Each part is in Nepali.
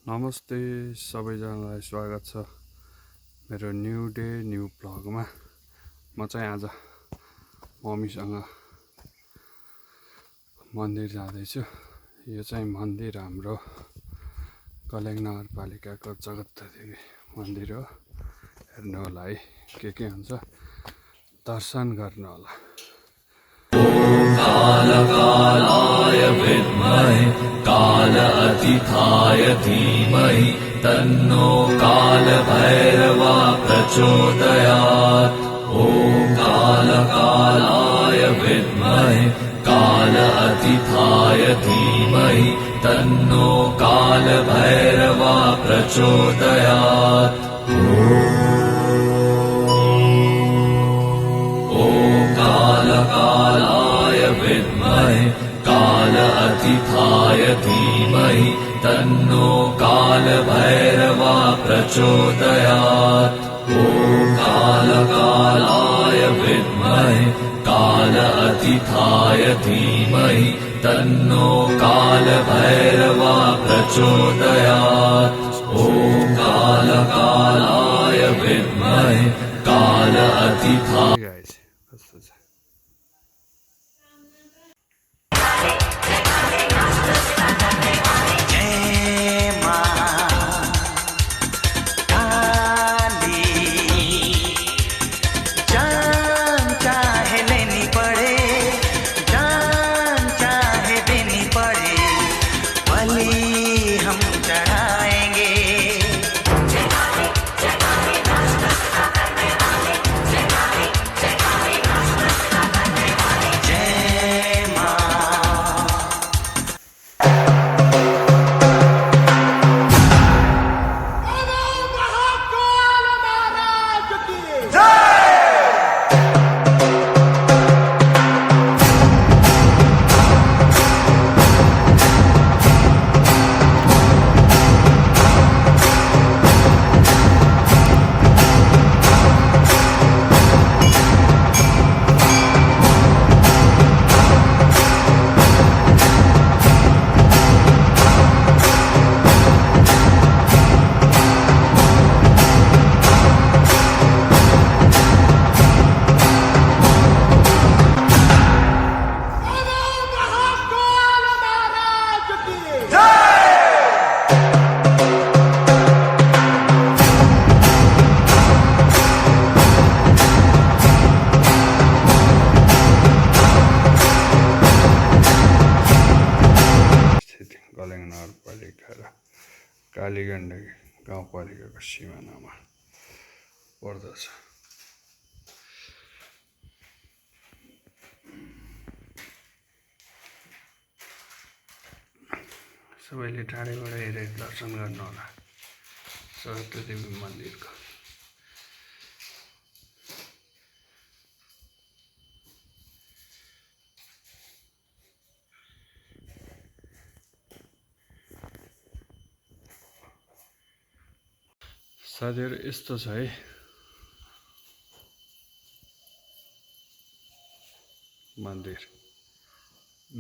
नमस्ते सबैजनालाई स्वागत छ मेरो न्यू डे न्यू ब्लगमा। म चाहिँ आज मम्मीसँग मन्दिर जाँदैछु। यो चाहिँ मन्दिर हाम्रो कलेङ नगरपालिकाको जगतदेवी मन्दिर हो। हेर्नु होला है के हुन्छ, दर्शन गर्नु होला। कालकालाय विद्महे कालातीताय धीमहि तन्नो कालभैरवः प्रचोदयात्। ॐ कालकालाय विद्महे कालातीताय धीमहि तन्नो कालभैरवः प्रचोदयात्। कालकालाय विद्महे कालातीताय धीमहि तन्नो कालभैरवः प्रचोदयात्। ॐ कालकालाय विद्महे कालातीताय धीमहि तन्नो कालभैरवः प्रचोदयात्। ॐ कालकालाय विद्महे कालातीताय कलेङ नगरपालिका र कालीगण्डकी गाउँपालिकाको सिमानामा पर्दछ। सबैले टाढैबाट हेरेर दर्शन गर्नु होला जगतदेवी मन्दिरको। साथीहरु यस्तो छ है, मन्दिर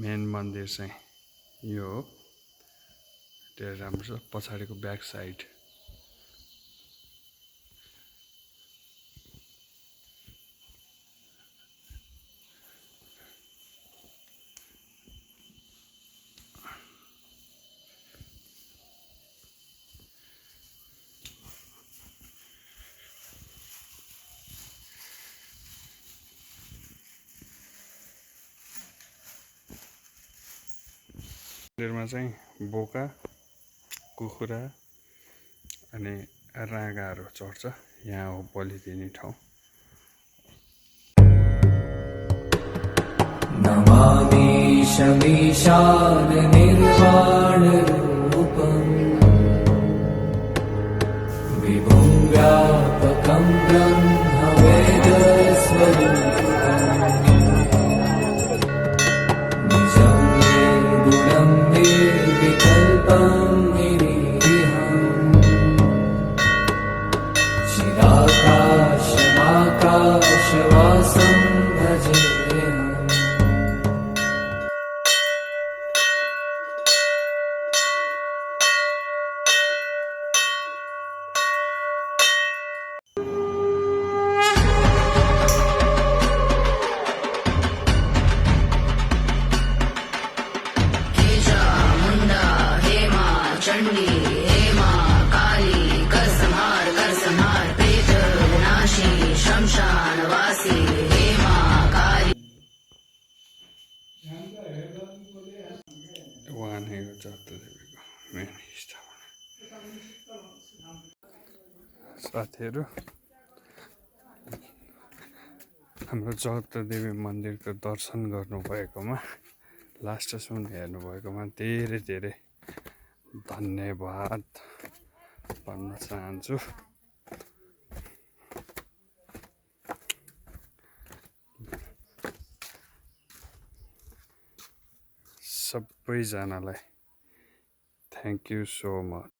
मेन मन्दिर चाहिँ यो हो। धेरै राम्रो छ। पछाडिको ब्याक साइड मन्दिरमा चाहिँ बोका, कुखुरा अनि राँगाहरू चढ्छ। यहाँ हो बलि दिने ठाउँ। नमामि शमीशान निर्वाण रूपम् विभुं व्यापकं ब्रह्म वेदस्वरूपम् निजं निर्गुणं निर्विकल्पं निरीहम् चिदाकाशमाकाशवासं भजे। साथीहरू हाम्रो जगत्ता देवी मन्दिरको दर्शन गर्नुभएकोमा लास्टसम्म हेर्नुभएकोमा धेरै धेरै धन्यवाद भन्न चाहन्छु। सबैजनालाई थ्याङ्क यू सो मच।